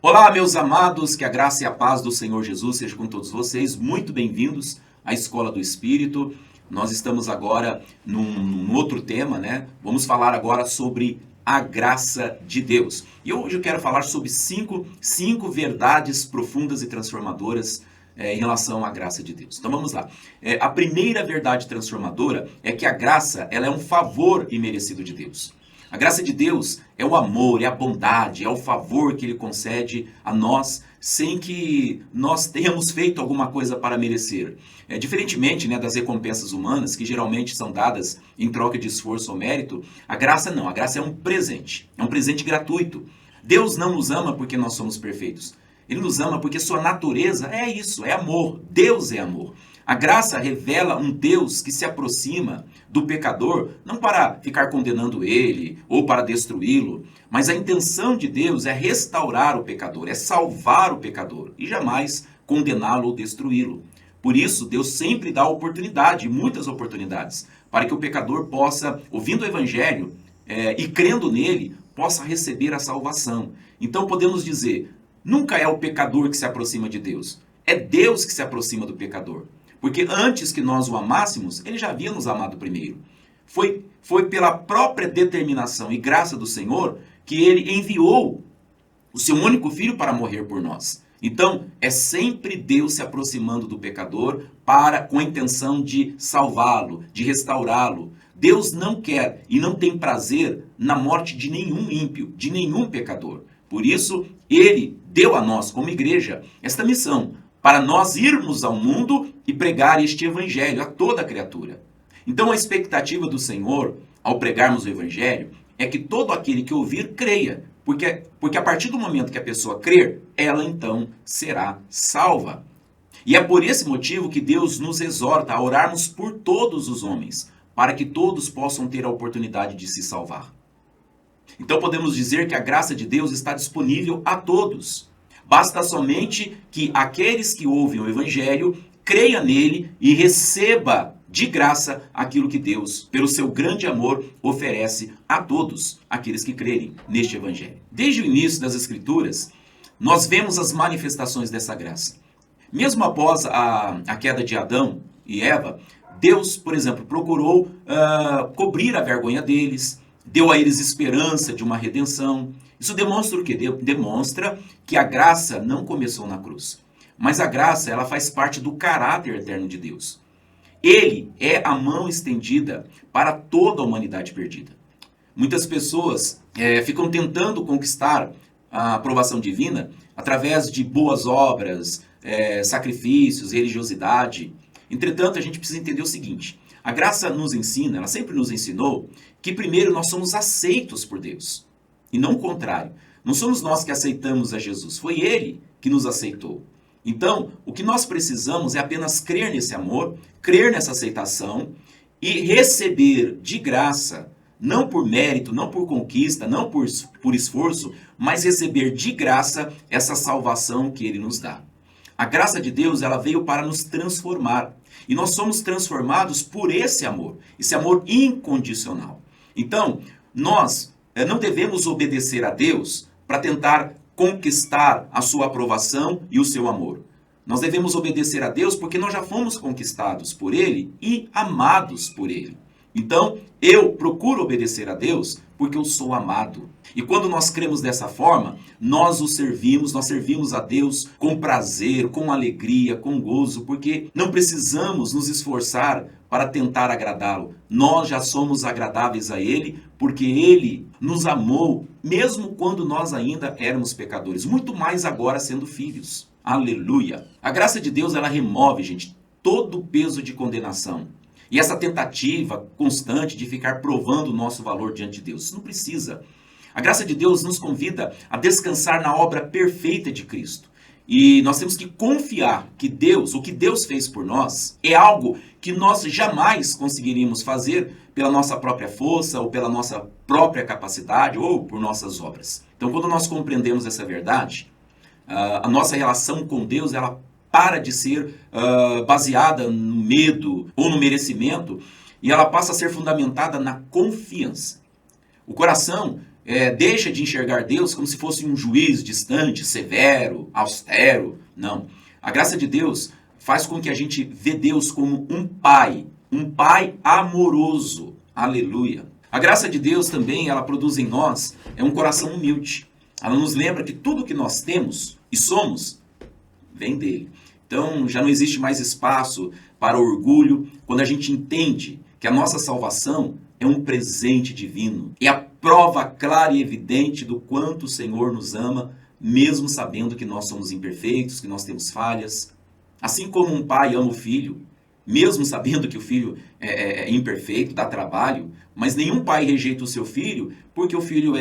Olá, meus amados, que a graça e a paz do Senhor Jesus seja com todos vocês. Muito bem-vindos à Escola do Espírito. Nós estamos agora num outro tema, né? Vamos falar agora sobre a graça de Deus. E hoje eu quero falar sobre cinco verdades profundas e transformadoras em relação à graça de Deus. Então vamos lá. A primeira verdade transformadora é que a graça ela é um favor imerecido de Deus. A graça de Deus é o amor, é a bondade, é o favor que Ele concede a nós sem que nós tenhamos feito alguma coisa para merecer. Diferentemente, das recompensas humanas, que geralmente são dadas em troca de esforço ou mérito, a graça não, a graça é um presente gratuito. Deus não nos ama porque nós somos perfeitos. Ele nos ama porque sua natureza é isso, é amor. Deus é amor. A graça revela um Deus que se aproxima do pecador, não para ficar condenando ele ou para destruí-lo, mas a intenção de Deus é restaurar o pecador, é salvar o pecador e jamais condená-lo ou destruí-lo. Por isso, Deus sempre dá oportunidade, muitas oportunidades, para que o pecador possa, ouvindo o Evangelho e crendo nele, possa receber a salvação. Então podemos dizer, nunca é o pecador que se aproxima de Deus, é Deus que se aproxima do pecador. Porque antes que nós o amássemos, ele já havia nos amado primeiro. Foi pela própria determinação e graça do Senhor que ele enviou o seu único filho para morrer por nós. Então, é sempre Deus se aproximando do pecador com a intenção de salvá-lo, de restaurá-lo. Deus não quer e não tem prazer na morte de nenhum ímpio, de nenhum pecador. Por isso, ele deu a nós, como igreja, esta missão, para nós irmos ao mundo e pregar este evangelho a toda criatura. Então a expectativa do Senhor, ao pregarmos o evangelho, é que todo aquele que ouvir creia, porque a partir do momento que a pessoa crer, ela então será salva. E é por esse motivo que Deus nos exorta a orarmos por todos os homens, para que todos possam ter a oportunidade de se salvar. Então podemos dizer que a graça de Deus está disponível a todos. Basta somente que aqueles que ouvem o Evangelho creia nele e receba de graça aquilo que Deus, pelo seu grande amor, oferece a todos aqueles que crerem neste Evangelho. Desde o início das Escrituras, nós vemos as manifestações dessa graça. Mesmo após a queda de Adão e Eva, Deus, por exemplo, procurou cobrir a vergonha deles, deu a eles esperança de uma redenção. Isso demonstra o quê? Demonstra que a graça não começou na cruz. Mas a graça, ela faz parte do caráter eterno de Deus. Ele é a mão estendida para toda a humanidade perdida. Muitas pessoas ficam tentando conquistar a aprovação divina através de boas obras, sacrifícios, religiosidade. Entretanto, a gente precisa entender o seguinte. A graça nos ensina, ela sempre nos ensinou, que primeiro nós somos aceitos por Deus. E não o contrário. Não somos nós que aceitamos a Jesus, foi Ele que nos aceitou. Então, o que nós precisamos é apenas crer nesse amor, crer nessa aceitação e receber de graça, não por mérito, não por conquista, não por esforço, mas receber de graça essa salvação que Ele nos dá. A graça de Deus, ela veio para nos transformar. E nós somos transformados por esse amor incondicional. Então, nós não devemos obedecer a Deus para tentar conquistar a sua aprovação e o seu amor. Nós devemos obedecer a Deus porque nós já fomos conquistados por Ele e amados por Ele. Então, eu procuro obedecer a Deus porque eu sou amado. E quando nós cremos dessa forma, nós servimos a Deus com prazer, com alegria, com gozo, porque não precisamos nos esforçar para tentar agradá-lo. Nós já somos agradáveis a Ele, porque Ele nos amou, mesmo quando nós ainda éramos pecadores, muito mais agora sendo filhos. Aleluia! A graça de Deus, ela remove, gente, todo o peso de condenação. E essa tentativa constante de ficar provando o nosso valor diante de Deus, isso não precisa. A graça de Deus nos convida a descansar na obra perfeita de Cristo. E nós temos que confiar que Deus, o que Deus fez por nós, é algo que nós jamais conseguiríamos fazer pela nossa própria força, ou pela nossa própria capacidade, ou por nossas obras. Então, quando nós compreendemos essa verdade, a nossa relação com Deus, ela para de ser baseada no medo ou no merecimento, e ela passa a ser fundamentada na confiança. O coração deixa de enxergar Deus como se fosse um juiz distante, severo, austero. Não. A graça de Deus faz com que a gente vê Deus como um pai amoroso. Aleluia. A graça de Deus também, ela produz em nós um coração humilde. Ela nos lembra que tudo que nós temos e somos vem dele. Então já não existe mais espaço para orgulho quando a gente entende que a nossa salvação é um presente divino. É a prova clara e evidente do quanto o Senhor nos ama, mesmo sabendo que nós somos imperfeitos, que nós temos falhas. Assim como um pai ama o filho, mesmo sabendo que o filho é imperfeito, dá trabalho, mas nenhum pai rejeita o seu filho porque o filho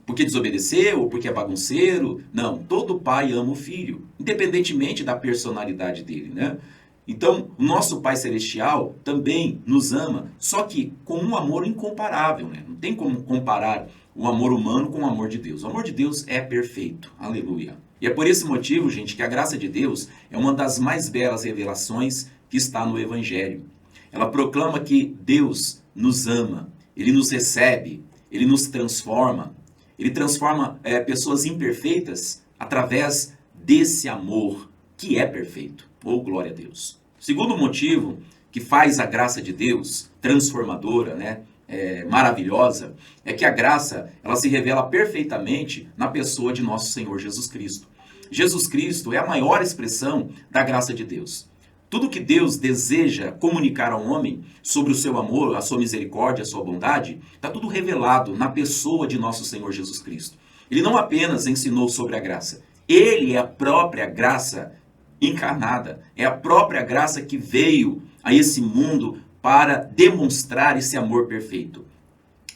porque desobedeceu ou porque é bagunceiro. Não, todo pai ama o filho, independentemente da personalidade dele, né? Então, o nosso Pai Celestial também nos ama, só que com um amor incomparável, né? Não tem como comparar o amor humano com o amor de Deus. O amor de Deus é perfeito. Aleluia. E é por esse motivo, gente, que a graça de Deus é uma das mais belas revelações que está no Evangelho. Ela proclama que Deus nos ama, Ele nos recebe, Ele nos transforma. Ele transforma pessoas imperfeitas através desse amor que é perfeito. Oh, glória a Deus. O segundo motivo que faz a graça de Deus transformadora, né, maravilhosa, é que a graça ela se revela perfeitamente na pessoa de nosso Senhor Jesus Cristo. Jesus Cristo é a maior expressão da graça de Deus. Tudo que Deus deseja comunicar ao homem sobre o seu amor, a sua misericórdia, a sua bondade, está tudo revelado na pessoa de nosso Senhor Jesus Cristo. Ele não apenas ensinou sobre a graça, Ele é a própria graça encarnada. É a própria graça que veio a esse mundo para demonstrar esse amor perfeito.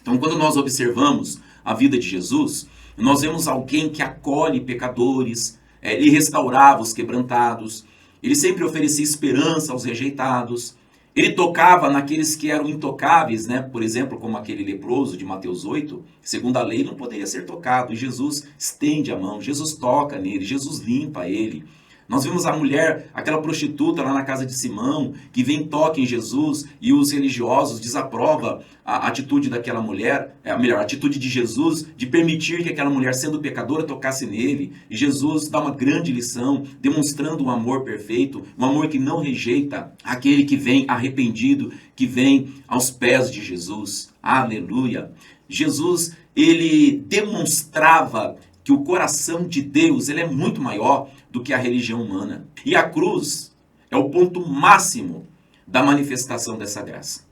Então, quando nós observamos a vida de Jesus, nós vemos alguém que acolhe pecadores, ele restaurava os quebrantados, ele sempre oferecia esperança aos rejeitados, ele tocava naqueles que eram intocáveis, né? Por exemplo, como aquele leproso de Mateus 8, segundo a lei não poderia ser tocado, e Jesus estende a mão, Jesus toca nele, Jesus limpa ele. Nós vimos a mulher, aquela prostituta lá na casa de Simão, que vem toca em Jesus e os religiosos desaprovam a atitude daquela mulher, a atitude de Jesus de permitir que aquela mulher, sendo pecadora, tocasse nele. E Jesus dá uma grande lição, demonstrando um amor perfeito, um amor que não rejeita aquele que vem arrependido, que vem aos pés de Jesus. Aleluia! Jesus, ele demonstrava que o coração de Deus ele é muito maior do que a religião humana. E a cruz é o ponto máximo da manifestação dessa graça.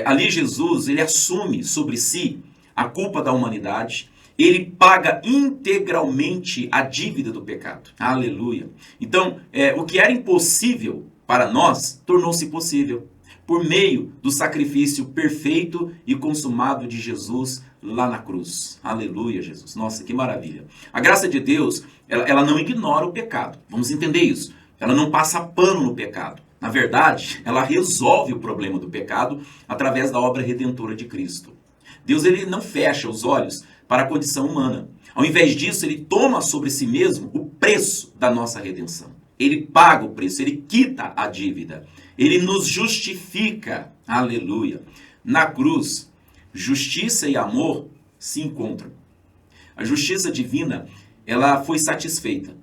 Ali Jesus ele assume sobre si a culpa da humanidade, ele paga integralmente a dívida do pecado. Aleluia! Então, o que era impossível para nós tornou-se possível por meio do sacrifício perfeito e consumado de Jesus lá na cruz. Aleluia, Jesus. Nossa, que maravilha. A graça de Deus, ela não ignora o pecado. Vamos entender isso. Ela não passa pano no pecado. Na verdade, ela resolve o problema do pecado através da obra redentora de Cristo. Deus ele não fecha os olhos para a condição humana. Ao invés disso, ele toma sobre si mesmo o preço da nossa redenção. Ele paga o preço, ele quita a dívida. Ele nos justifica. Aleluia. Na cruz, justiça e amor se encontram. A justiça divina, ela foi satisfeita.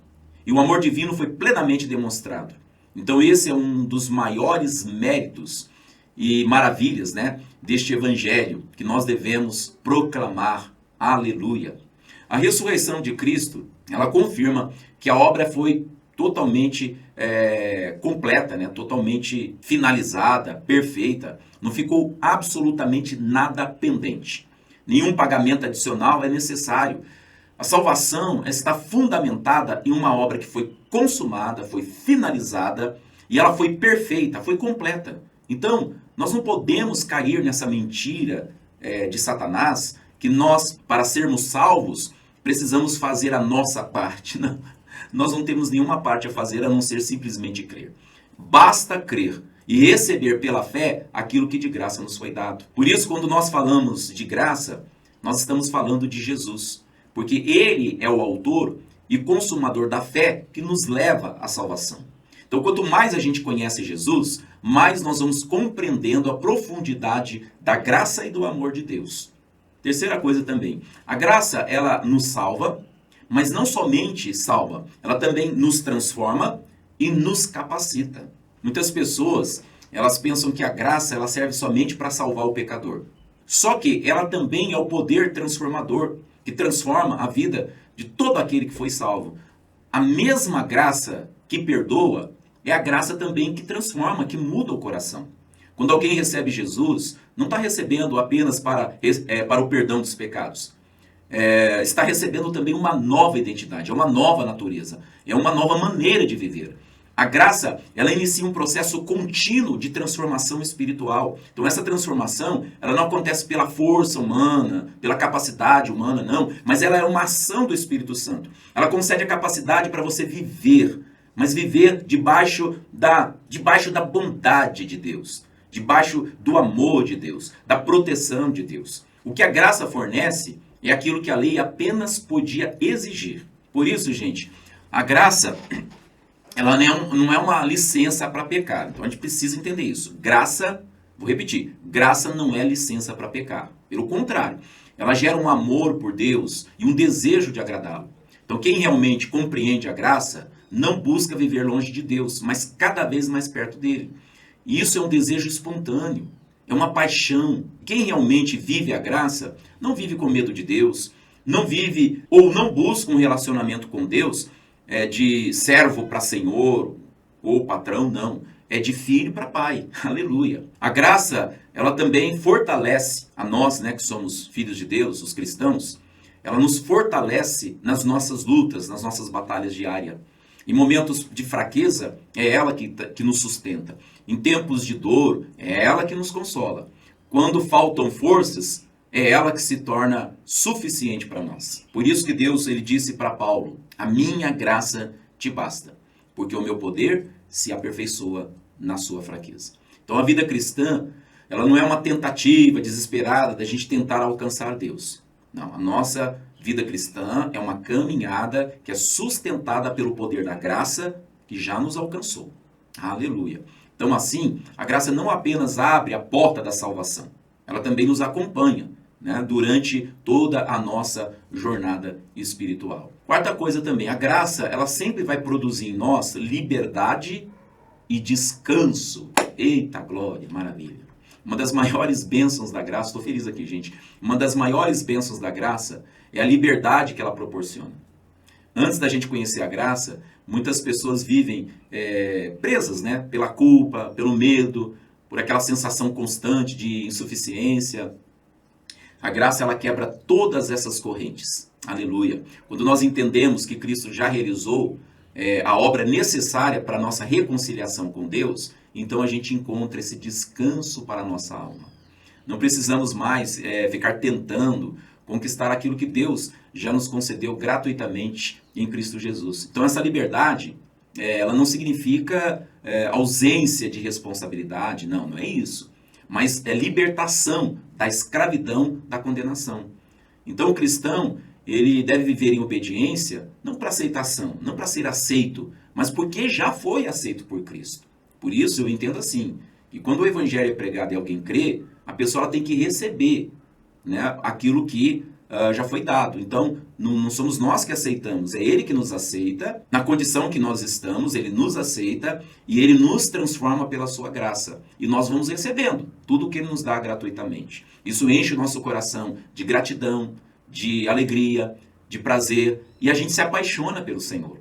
E o amor divino foi plenamente demonstrado. Então esse é um dos maiores méritos e maravilhas, né, deste evangelho que nós devemos proclamar. Aleluia. A ressurreição de Cristo, ela confirma que a obra foi totalmente completa, né? Totalmente finalizada, perfeita. Não ficou absolutamente nada pendente. Nenhum pagamento adicional é necessário. A salvação está fundamentada em uma obra que foi consumada, foi finalizada e ela foi perfeita, foi completa. Então, nós não podemos cair nessa mentira de Satanás que nós, para sermos salvos, precisamos fazer a nossa parte. Não. Nós não temos nenhuma parte a fazer a não ser simplesmente crer. Basta crer e receber pela fé aquilo que de graça nos foi dado. Por isso, quando nós falamos de graça, nós estamos falando de Jesus, porque Ele é o autor e consumador da fé que nos leva à salvação. Então, quanto mais a gente conhece Jesus, mais nós vamos compreendendo a profundidade da graça e do amor de Deus. Terceira coisa também, a graça, ela nos salva, mas não somente salva, ela também nos transforma e nos capacita. Muitas pessoas, elas pensam que a graça, ela serve somente para salvar o pecador. Só que ela também é o poder transformador, que transforma a vida de todo aquele que foi salvo. A mesma graça que perdoa é a graça também que transforma, que muda o coração. Quando alguém recebe Jesus, não está recebendo apenas para o perdão dos pecados. Está recebendo também uma nova identidade, é uma nova natureza, é uma nova maneira de viver. A graça, ela inicia um processo contínuo de transformação espiritual. Então essa transformação, ela não acontece pela força humana, pela capacidade humana, não, mas ela é uma ação do Espírito Santo. Ela concede a capacidade para você viver, mas viver debaixo da bondade de Deus, debaixo do amor de Deus, da proteção de Deus. O que a graça fornece é aquilo que a lei apenas podia exigir. Por isso, gente, a graça, ela não é uma licença para pecar. Então a gente precisa entender isso. Graça, vou repetir, graça não é licença para pecar. Pelo contrário, ela gera um amor por Deus e um desejo de agradá-lo. Então quem realmente compreende a graça não busca viver longe de Deus, mas cada vez mais perto dele. E isso é um desejo espontâneo, é uma paixão. Quem realmente vive a graça não vive com medo de Deus, não vive ou não busca um relacionamento com Deus de servo para senhor ou patrão, não. É de filho para pai. Aleluia. A graça, ela também fortalece a nós, né, que somos filhos de Deus, os cristãos. Ela nos fortalece nas nossas lutas, nas nossas batalhas diárias. Em momentos de fraqueza, é ela que nos sustenta. Em tempos de dor, é ela que nos consola. Quando faltam forças, é ela que se torna suficiente para nós. Por isso que Deus, ele disse para Paulo, a minha graça te basta, porque o meu poder se aperfeiçoa na sua fraqueza. Então a vida cristã, ela não é uma tentativa desesperada da gente tentar alcançar Deus. Não, a nossa vida cristã é uma caminhada que é sustentada pelo poder da graça que já nos alcançou. Aleluia. Então assim, a graça não apenas abre a porta da salvação, ela também nos acompanha, né, durante toda a nossa jornada espiritual. Quarta coisa também, a graça, ela sempre vai produzir em nós liberdade e descanso. Eita glória, maravilha. Uma das maiores bênçãos da graça, estou feliz aqui, gente, uma das maiores bênçãos da graça é a liberdade que ela proporciona. Antes da gente conhecer a graça, muitas pessoas vivem presas, né, pela culpa, pelo medo, por aquela sensação constante de insuficiência. A graça, ela quebra todas essas correntes. Aleluia. Quando nós entendemos que Cristo já realizou a obra necessária para a nossa reconciliação com Deus, então a gente encontra esse descanso para a nossa alma. Não precisamos mais ficar tentando conquistar aquilo que Deus já nos concedeu gratuitamente em Cristo Jesus. Então essa liberdade, ela não significa ausência de responsabilidade, não é isso. Mas é libertação da escravidão da condenação. Então o cristão, ele deve viver em obediência, não para aceitação, não para ser aceito, mas porque já foi aceito por Cristo. Por isso eu entendo assim, que quando o evangelho é pregado e alguém crê, a pessoa tem que receber, né, aquilo que já foi dado. Então, não somos nós que aceitamos, é Ele que nos aceita, na condição que nós estamos, Ele nos aceita e Ele nos transforma pela sua graça. E nós vamos recebendo tudo o que Ele nos dá gratuitamente. Isso enche o nosso coração de gratidão, de alegria, de prazer, e a gente se apaixona pelo Senhor.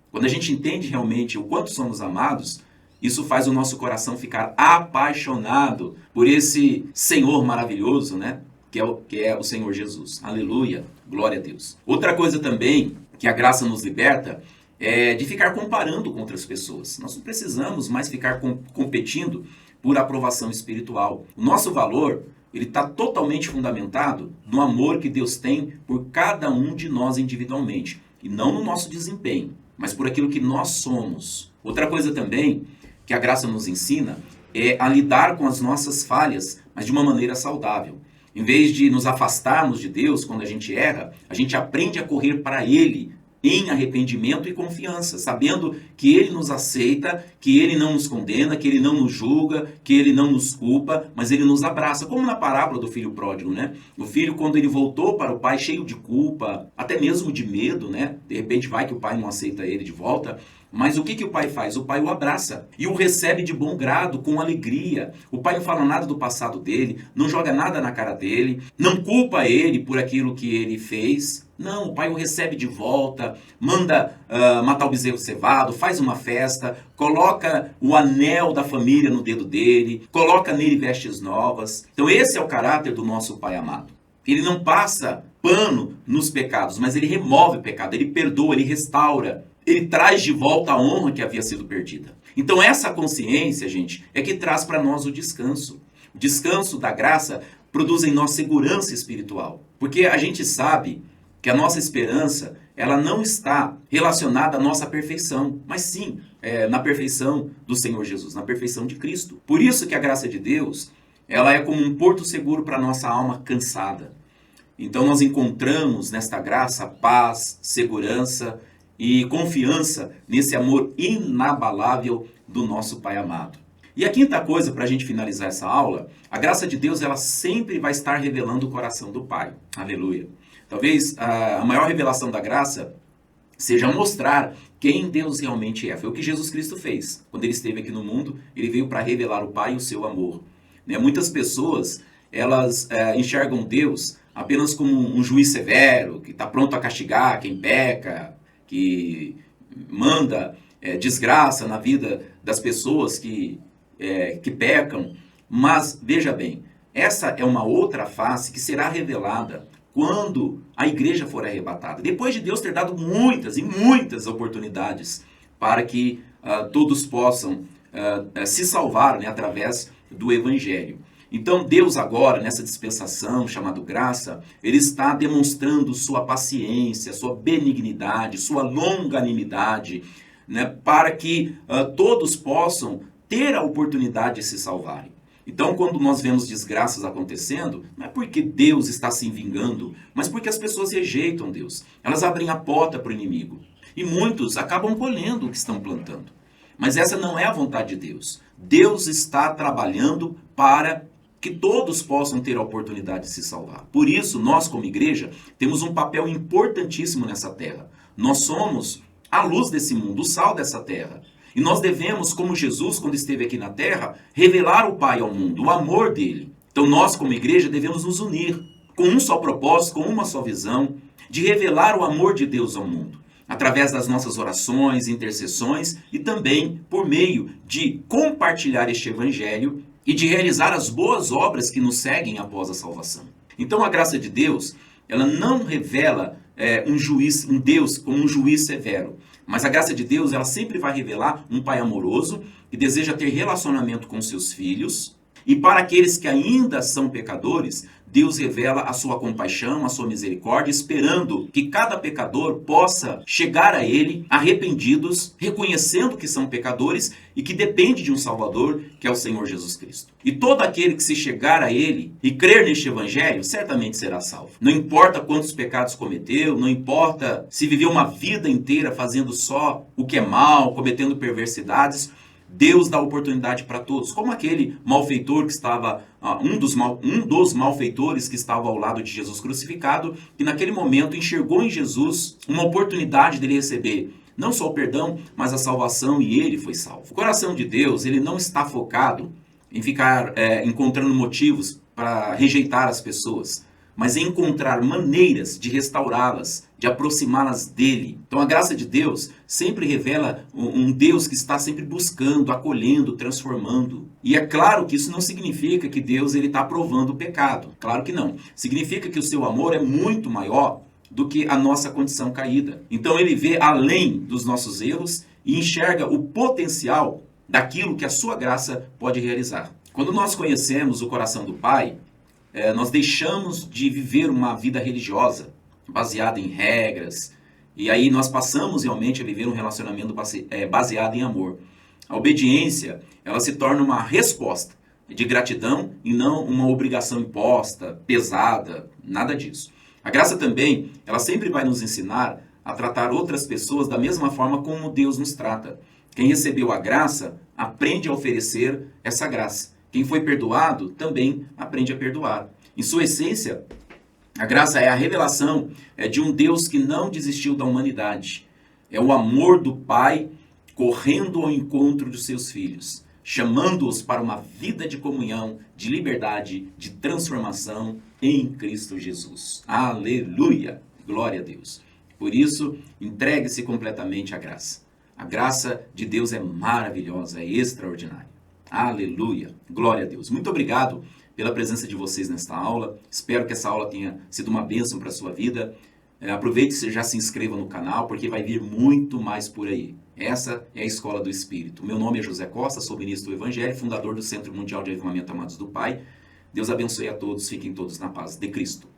Quando a gente entende realmente o quanto somos amados, isso faz o nosso coração ficar apaixonado por esse Senhor maravilhoso, né? Que é o Senhor Jesus. Aleluia, glória a Deus. Outra coisa também que a graça nos liberta é de ficar comparando com outras pessoas. Nós não precisamos mais ficar competindo por aprovação espiritual. O nosso valor, ele está totalmente fundamentado no amor que Deus tem por cada um de nós individualmente. E não no nosso desempenho, mas por aquilo que nós somos. Outra coisa também que a graça nos ensina é a lidar com as nossas falhas, mas de uma maneira saudável. Em vez de nos afastarmos de Deus quando a gente erra, a gente aprende a correr para Ele em arrependimento e confiança, sabendo que Ele nos aceita, que Ele não nos condena, que Ele não nos julga, que Ele não nos culpa, mas Ele nos abraça, como na parábola do filho pródigo, né? O filho, quando ele voltou para o pai cheio de culpa, até mesmo de medo, né? De repente vai que o pai não aceita ele de volta, mas o que o pai faz? O pai o abraça e o recebe de bom grado, com alegria. O pai não fala nada do passado dele, não joga nada na cara dele, não culpa ele por aquilo que ele fez. Não, o pai o recebe de volta, manda matar o bezerro cevado, faz uma festa, coloca o anel da família no dedo dele, coloca nele vestes novas. Então esse é o caráter do nosso pai amado. Ele não passa pano nos pecados, mas ele remove o pecado, ele perdoa, ele restaura. Ele traz de volta a honra que havia sido perdida. Então essa consciência, gente, é que traz para nós o descanso. O descanso da graça produz em nós segurança espiritual. Porque a gente sabe que a nossa esperança, ela não está relacionada à nossa perfeição, mas sim na perfeição do Senhor Jesus, na perfeição de Cristo. Por isso que a graça de Deus, ela é como um porto seguro para a nossa alma cansada. Então nós encontramos nesta graça paz, segurança e confiança nesse amor inabalável do nosso Pai amado. E a quinta coisa, para a gente finalizar essa aula, a graça de Deus, ela sempre vai estar revelando o coração do Pai. Aleluia. Talvez a maior revelação da graça seja mostrar quem Deus realmente é. Foi o que Jesus Cristo fez. Quando ele esteve aqui no mundo, ele veio para revelar o Pai e o seu amor. Muitas pessoas, elas enxergam Deus apenas como um juiz severo, que está pronto a castigar quem peca, que manda desgraça na vida das pessoas que pecam. Mas, veja bem, essa é uma outra face que será revelada quando a igreja for arrebatada. Depois de Deus ter dado muitas e muitas oportunidades para que todos possam se salvar, né, através do Evangelho. Então Deus agora, nessa dispensação chamada graça, Ele está demonstrando sua paciência, sua benignidade, sua longanimidade, né, para que todos possam ter a oportunidade de se salvarem. Então, quando nós vemos desgraças acontecendo, não é porque Deus está se vingando, mas porque as pessoas rejeitam Deus. Elas abrem a porta para o inimigo. E muitos acabam colhendo o que estão plantando. Mas essa não é a vontade de Deus. Deus está trabalhando para que todos possam ter a oportunidade de se salvar. Por isso, nós como igreja, temos um papel importantíssimo nessa terra. Nós somos a luz desse mundo, o sal dessa terra. E nós devemos, como Jesus, quando esteve aqui na terra, revelar o Pai ao mundo, o amor dele. Então nós, como igreja, devemos nos unir com um só propósito, com uma só visão, de revelar o amor de Deus ao mundo, através das nossas orações, intercessões e também por meio de compartilhar este evangelho e de realizar as boas obras que nos seguem após a salvação. Então a graça de Deus, ela não revela um Deus como um juiz severo, mas a graça de Deus, ela sempre vai revelar um Pai amoroso que deseja ter relacionamento com seus filhos. E para aqueles que ainda são pecadores, Deus revela a sua compaixão, a sua misericórdia, esperando que cada pecador possa chegar a Ele arrependidos, reconhecendo que são pecadores e que depende de um Salvador, que é o Senhor Jesus Cristo. E todo aquele que se chegar a Ele e crer neste Evangelho, certamente será salvo. Não importa quantos pecados cometeu, não importa se viveu uma vida inteira fazendo só o que é mal, cometendo perversidades, Deus dá oportunidade para todos, como aquele malfeitor que estava, um dos malfeitores que estava ao lado de Jesus crucificado, que naquele momento enxergou em Jesus uma oportunidade dele receber não só o perdão, mas a salvação, e ele foi salvo. O coração de Deus, ele não está focado em ficar encontrando motivos para rejeitar as pessoas, mas em encontrar maneiras de restaurá-las, de aproximá-las dele. Então a graça de Deus sempre revela um Deus que está sempre buscando, acolhendo, transformando. E é claro que isso não significa que Deus está aprovando o pecado. Claro que não. Significa que o seu amor é muito maior do que a nossa condição caída. Então ele vê além dos nossos erros e enxerga o potencial daquilo que a sua graça pode realizar. Quando nós conhecemos o coração do Pai, nós deixamos de viver uma vida religiosa, baseada em regras, e aí nós passamos realmente a viver um relacionamento baseado em amor. A obediência, ela se torna uma resposta de gratidão e não uma obrigação imposta, pesada, nada disso. A graça também, ela sempre vai nos ensinar a tratar outras pessoas da mesma forma como Deus nos trata. Quem recebeu a graça, aprende a oferecer essa graça. Quem foi perdoado, também aprende a perdoar. Em sua essência, a graça é a revelação de um Deus que não desistiu da humanidade. É o amor do Pai correndo ao encontro dos seus filhos, chamando-os para uma vida de comunhão, de liberdade, de transformação em Cristo Jesus. Aleluia! Glória a Deus. Por isso, entregue-se completamente à graça. A graça de Deus é maravilhosa, é extraordinária. Aleluia! Glória a Deus. Muito obrigado pela presença de vocês nesta aula. Espero que essa aula tenha sido uma bênção para a sua vida. Aproveite e já se inscreva no canal, porque vai vir muito mais por aí. Essa é a Escola do Espírito. Meu nome é José Costa, sou ministro do Evangelho, fundador do Centro Mundial de Avivamento Amados do Pai. Deus abençoe a todos, fiquem todos na paz de Cristo.